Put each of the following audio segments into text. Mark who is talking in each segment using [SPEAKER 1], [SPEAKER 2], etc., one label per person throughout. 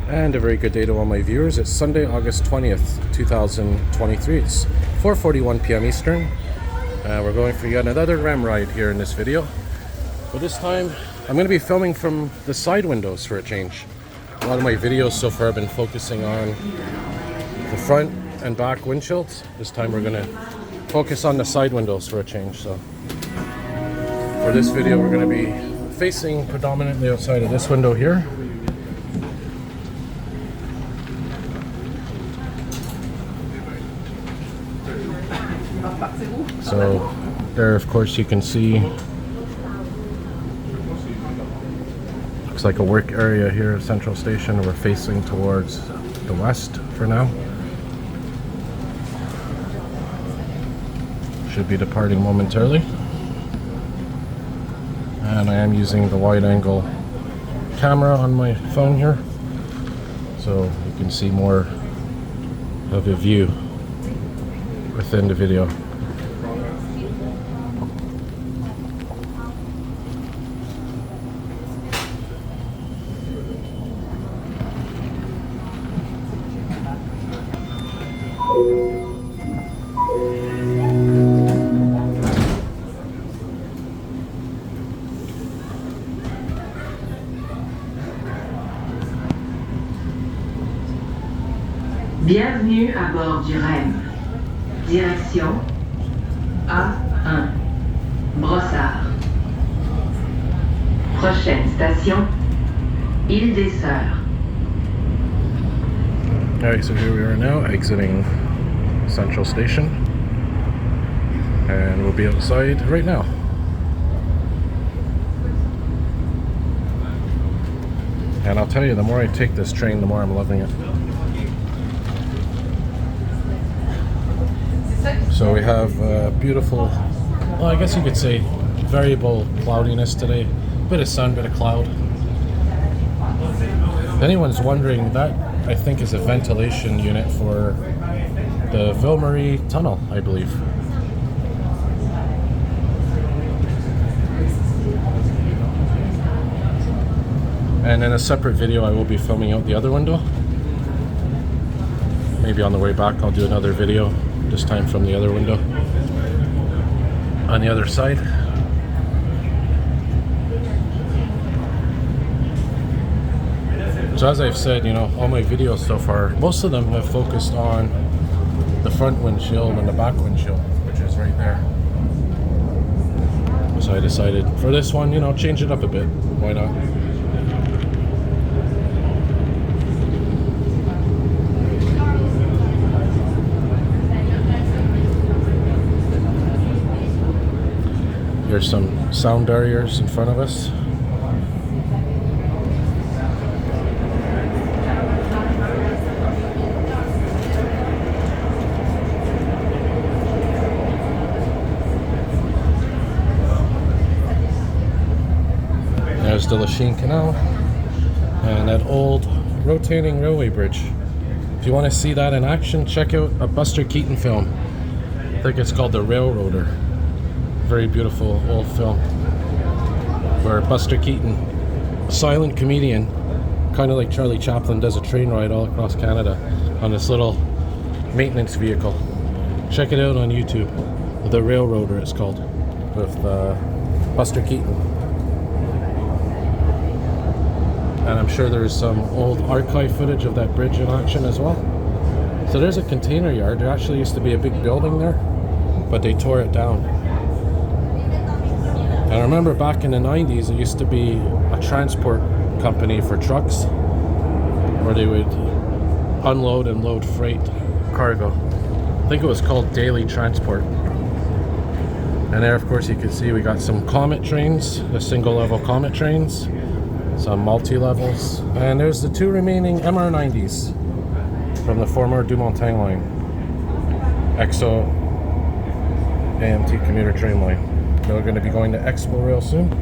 [SPEAKER 1] And a very good day to all my viewers. It's Sunday, August 20th, 2023. It's 4:41 p.m. Eastern. We're going for yet another REM ride here in this video. But this time, I'm going to be filming from the side windows for a change. A lot of my videos so far have been focusing on the front and back windshields. This time we're going to focus on the side windows for a change. So for this video, we're going to be facing predominantly outside of this window here. So there, of course, you can see looks like a work area here at Central Station. We're facing towards the west for now. Should be departing momentarily. And I am using the wide angle camera on my phone here, so you can see more of a view within the video.
[SPEAKER 2] Bienvenue à bord du REM. Direction A1, Brossard. Prochaine station, Île des Sœurs.
[SPEAKER 1] Alright, so here we are now, exiting Central Station. And we'll be outside right now. And I'll tell you, the more I take this train, the more I'm loving it. So we have beautiful, well, I guess you could say variable cloudiness today. Bit of sun, bit of cloud. If anyone's wondering, that I think is a ventilation unit for the Ville-Marie tunnel, I believe. And in a separate video, I will be filming out the other window. Maybe on the way back, I'll do another video. This time from the other window on the other side. So as I've said, you know, all my videos so far, most of them have focused on the front windshield and the back windshield, which is right there. So I decided for this one, you know, change it up a bit. Why not? There's some sound barriers in front of us. There's the Lachine Canal and that old rotating railway bridge. If you want to see that in action, check out a Buster Keaton film. I think it's called The Railroader. Very beautiful old film where Buster Keaton, a silent comedian, kind of like Charlie Chaplin, does a train ride all across Canada on this little maintenance vehicle. Check it out on YouTube. The Railroader it's called, with Buster Keaton. And I'm sure there's some old archive footage of that bridge in action as well. So there's a container yard. There actually used to be a big building there, but they tore it down. I remember back in the 90s, it used to be a transport company for trucks where they would unload and load freight cargo. I think it was called Daily Transport. And there, of course, you can see we got some Comet trains, the single level Comet trains, some multi-levels, and there's the two remaining MR90s from the former Dumontaine line, EXO AMT commuter train line. They're going to be going to Expo Rail soon.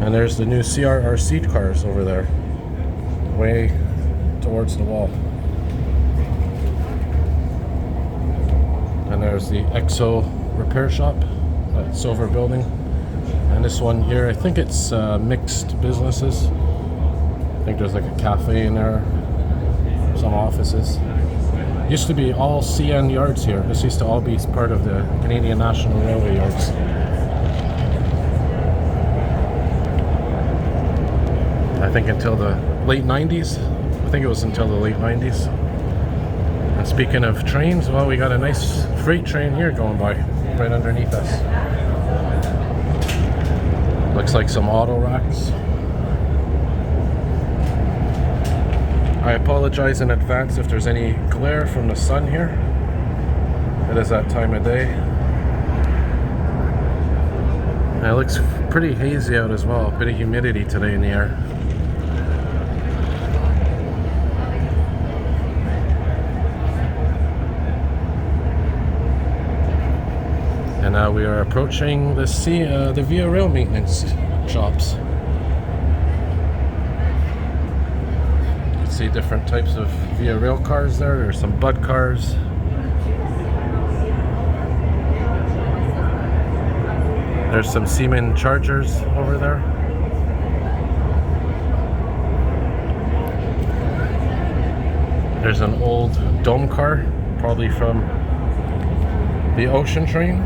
[SPEAKER 1] And there's the new CRRC cars over there, way towards the wall. And there's the EXO repair shop, that silver building. And this one here, I think it's mixed businesses. I think there's like a cafe in there, some offices. Used to be all CN yards here. This used to all be part of the Canadian National Railway yards. I think until the late 90s. I think it was until the late 90s. And speaking of trains, well, we got a nice freight train here going by right underneath us. Looks like some auto racks. I apologize in advance if there's any glare from the sun here. It is that time of day. And it looks pretty hazy out as well. A bit of humidity today in the air. And now we are approaching the Via Rail maintenance shops. See different types of Via Rail cars there. There's some Bud cars. There's some Siemens chargers over there. There's an old dome car, probably from the ocean train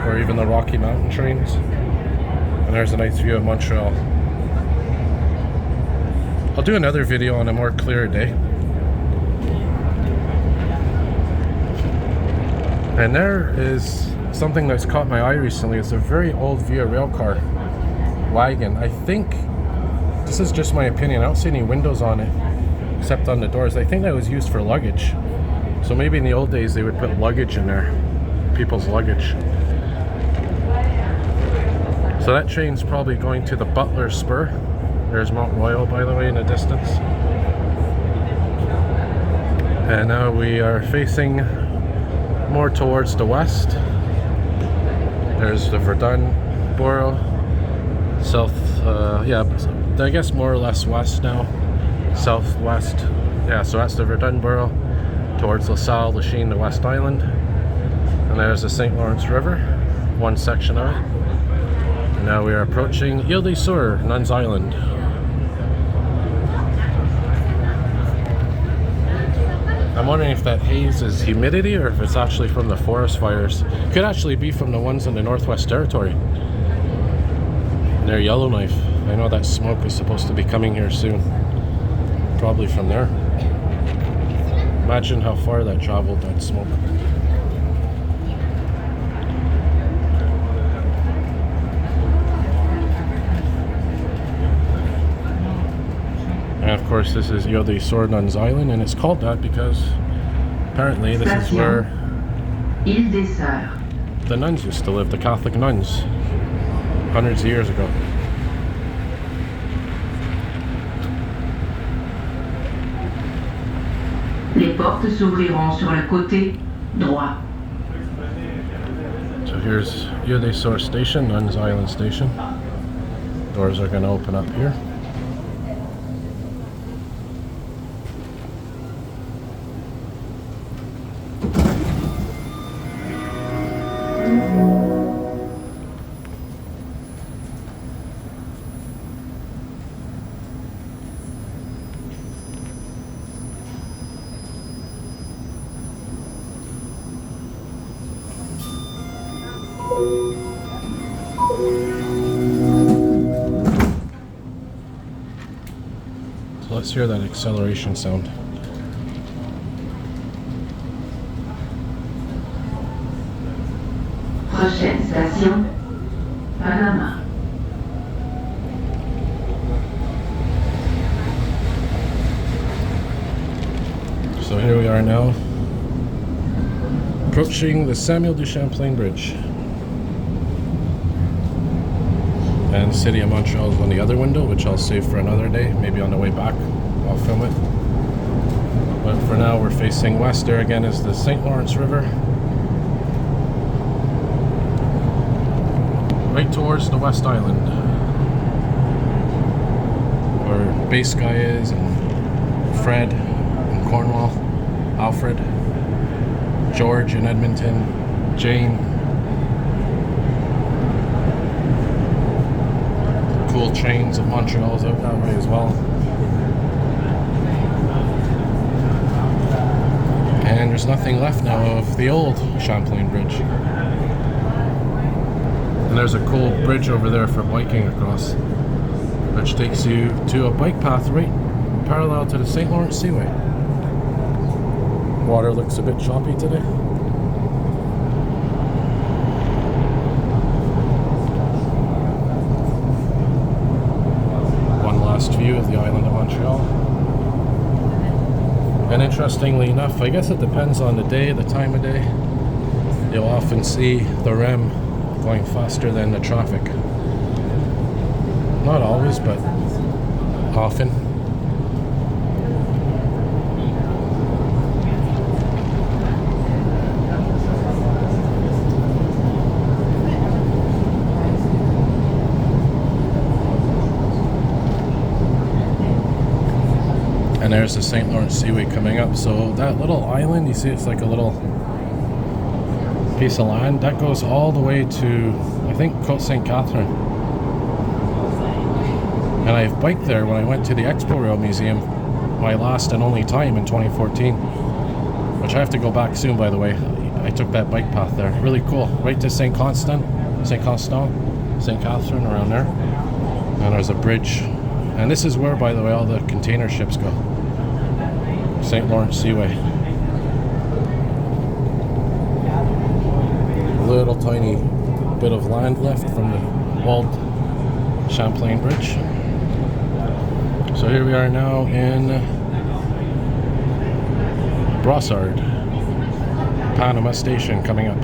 [SPEAKER 1] or even the Rocky Mountain trains. And there's a nice view of Montreal. I'll do another video on a more clear day. And there is something that's caught my eye recently. It's a very old Via Rail car wagon. I think, this is just my opinion, I don't see any windows on it except on the doors. I think that was used for luggage. So maybe in the old days they would put luggage in there, people's luggage. So that train's probably going to the Butler Spur. There's Mount Royal, by the way, in the distance. And now we are facing more towards the west. There's the Verdun borough. South, yeah, I guess more or less west now. Southwest. Yeah, so that's the Verdun borough. Towards LaSalle, Lachine, the West Island. And there's the St. Lawrence River, one section of it. And now we are approaching Ile de Sur, Nuns Island. I'm wondering if that haze is humidity or if it's actually from the forest fires. Could actually be from the ones in the Northwest Territory. Near Yellowknife. I know that smoke is supposed to be coming here soon. Probably from there. Imagine how far that traveled, that smoke. And of course this is Ile de Sur Nuns Island, and it's called that because apparently this is where
[SPEAKER 2] Ile des Sœurs.
[SPEAKER 1] the nuns used to live, the Catholic nuns, hundreds of years ago.
[SPEAKER 2] Les portes s'ouvriront sur le côté droit.
[SPEAKER 1] So here's Ile de Sur Station, Nuns Island Station. Doors are going to open up here. So let's hear that acceleration sound.
[SPEAKER 2] Prochaine station, Panama.
[SPEAKER 1] So here we are now, approaching the Samuel du Champlain Bridge. And the city of Montreal is on the other window, which I'll save for another day. Maybe on the way back I'll film it. But for now we're facing west. There again is the St. Lawrence River. Right towards the West Island. Where Base Guy is, and Fred in Cornwall, Alfred, George in Edmonton, Jane. Cool trains of Montreal's out that way as well. there's nothing left now of the old Champlain Bridge. And there's a cool bridge over there for biking across, which takes you to a bike path right parallel to the St. Lawrence Seaway. Water looks a bit choppy today. One last view of the island of Montreal. And interestingly enough, I guess it depends on the day, the time of day, you'll often see the REM going faster than the traffic. Not always, but often. And there's the St. Lawrence Seaway coming up. So that little island, you see it's like a little piece of land that goes all the way to, I think, Côte St. Catherine. And I've biked there when I went to the Expo Rail Museum, my last and only time in 2014, which I have to go back soon, by the way. I took that bike path there. Really cool. Right to St. Catherine, around there. And there's a bridge. And this is where, by the way, all the container ships go. St. Lawrence Seaway. Little tiny bit of land left from the old Champlain Bridge. So here we are now in Brossard, Panama Station coming up.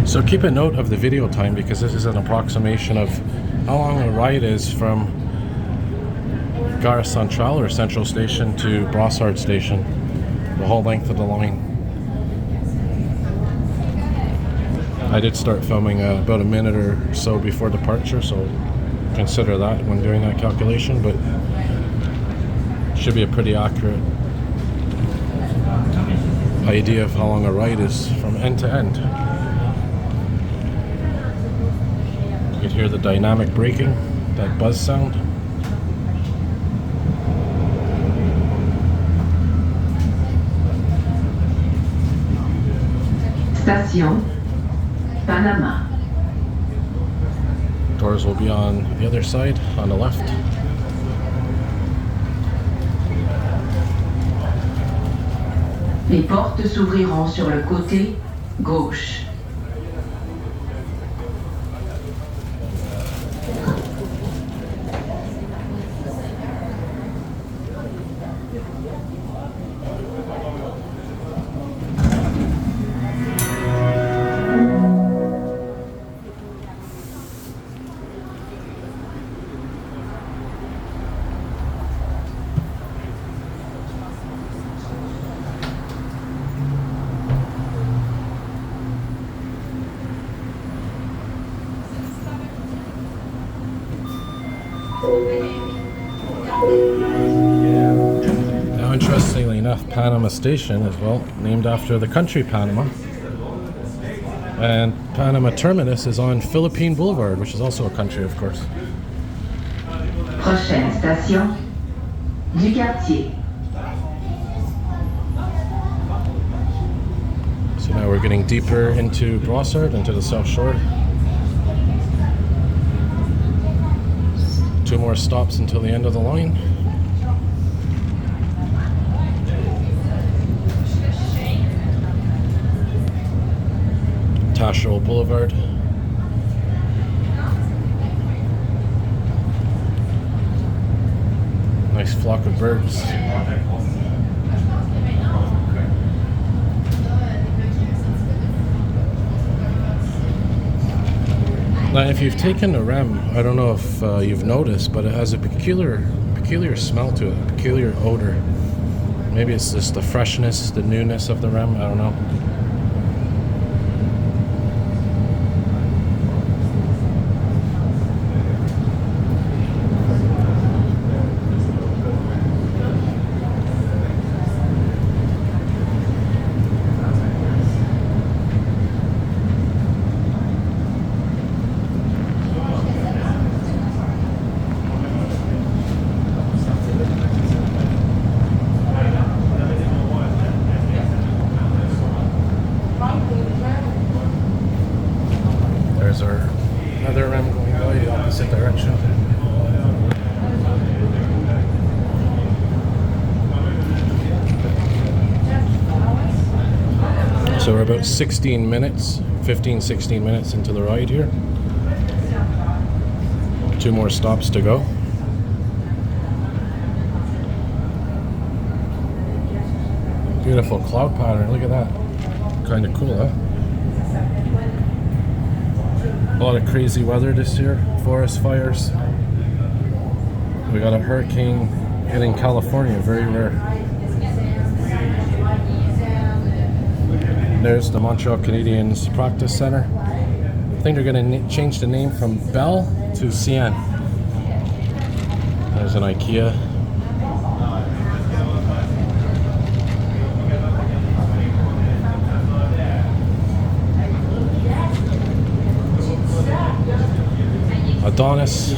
[SPEAKER 1] So keep a note of the video time, because this is an approximation of how long a ride is from Gare Centrale or Central Station to Brossard Station, the whole length of the line. I did start filming about a minute or so before departure, so consider that when doing that calculation, but should be a pretty accurate idea of how long a ride is from end to end. You can hear the dynamic braking, that buzz sound.
[SPEAKER 2] Station Panama.
[SPEAKER 1] Doors will be on the other side, on the left.
[SPEAKER 2] Les portes s'ouvriront sur le côté gauche.
[SPEAKER 1] Now, interestingly enough, Panama Station is, well, named after the country Panama. And Panama Terminus is on Philippine Boulevard, which is also a country, of course.
[SPEAKER 2] Prochaine station du quartier.
[SPEAKER 1] So now we're getting deeper into Brossard, into the South Shore. 2 more stops until the end of the line. Taschereau Boulevard. Nice flock of birds. Now, if you've taken a REM, I don't know if you've noticed, but it has a peculiar smell to it, a peculiar odor. Maybe it's just the freshness, the newness of the REM, I don't know. So we're about 16 minutes, 16 minutes into the ride here. 2 more stops to go. Beautiful cloud pattern, look at that. Kind of cool, huh? A lot of crazy weather this year, forest fires. We got a hurricane hitting California, very rare. There's the Montreal Canadiens Practice Center. I think they're going to change the name from Bell to Cien. There's an IKEA. Adonis.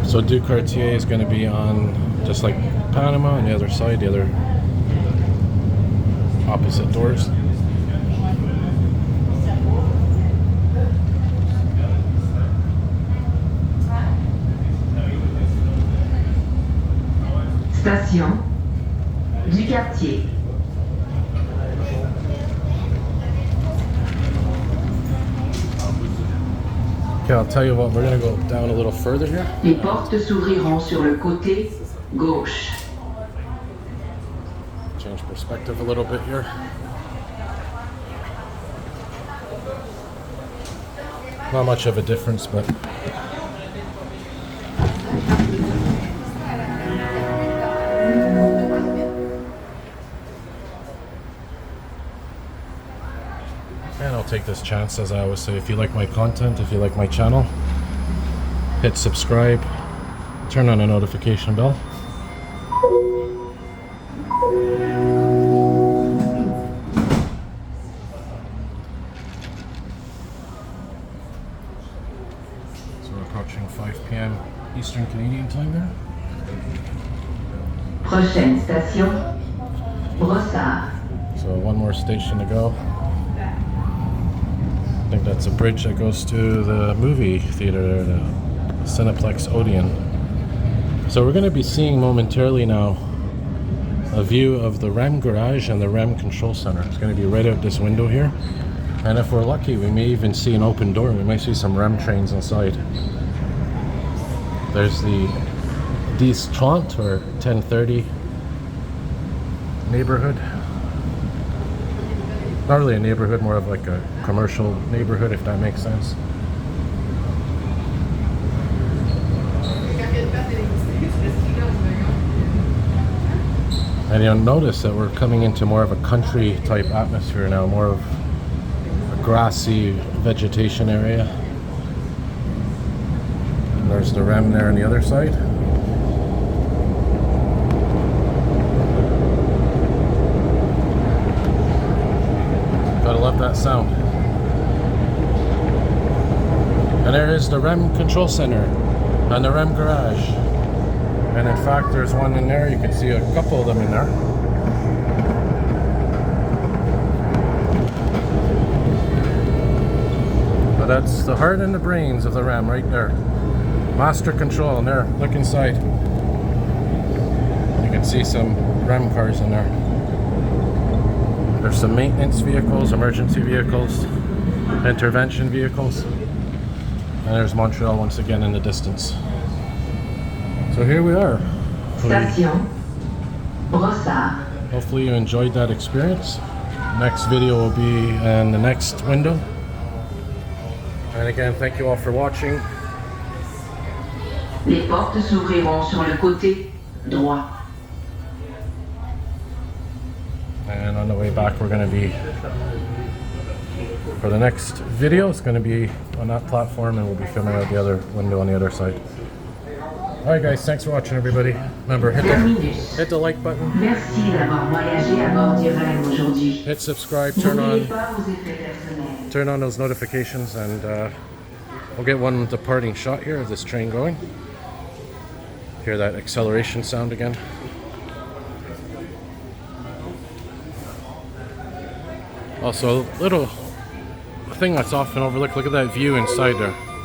[SPEAKER 1] So Du Quartier is going to be on just like Panama on the other side, the other opposite doors.
[SPEAKER 2] Station du quartier.
[SPEAKER 1] Okay, I'll tell you what, we're going to go down a little further here.
[SPEAKER 2] Les portes s'ouvriront sur le côté gauche.
[SPEAKER 1] Change perspective a little bit here. Not much of a difference, but and I'll take this chance, as I always say, if you like my content, if you like my channel, hit subscribe, turn on the notification bell. So we're approaching 5 p.m. Eastern Canadian time there.
[SPEAKER 2] Prochaine station, Brossard.
[SPEAKER 1] So one more station to go. I think that's a bridge that goes to the movie theater, the Cineplex Odeon. So we're going to be seeing momentarily now a view of the REM garage and the REM control center. It's going to be right out this window here. And if we're lucky, we may even see an open door. We might see some REM trains inside. There's the 10:30 or 10:30 neighborhood. Not really a neighborhood, more of like a commercial neighborhood, if that makes sense. And you'll notice that we're coming into more of a country type atmosphere now, more of a grassy vegetation area. And there's the REM there on the other side. Gotta love that sound. And there is the REM control center and the REM garage. And in fact, there's one in there. You can see a couple of them in there. But that's the heart and the brains of the REM right there. Master control, and there, look inside. You can see some REM cars in there. There's some maintenance vehicles, emergency vehicles, intervention vehicles. And there's Montreal once again in the distance. So here we are.
[SPEAKER 2] Station Brossard.
[SPEAKER 1] Hopefully you enjoyed that experience. Next video will be in the next window. And again, thank you all for watching.
[SPEAKER 2] Les portes s'ouvriront sur le côté droit.
[SPEAKER 1] And on the way back, we're going to be, for the next video, it's going to be on that platform, and we'll be filming out the other window on the other side. Alright guys, thanks for watching everybody. Remember, hit the like button.
[SPEAKER 2] Merci d'avoir voyagé à bord du REM aujourd'hui.
[SPEAKER 1] Hit subscribe,
[SPEAKER 2] N'oubliez pas vos effets personnels.
[SPEAKER 1] turn on those notifications, and we'll get one departing shot here of this train going. Hear that acceleration sound again. Also, a thing that's often overlooked. Look at that view inside there.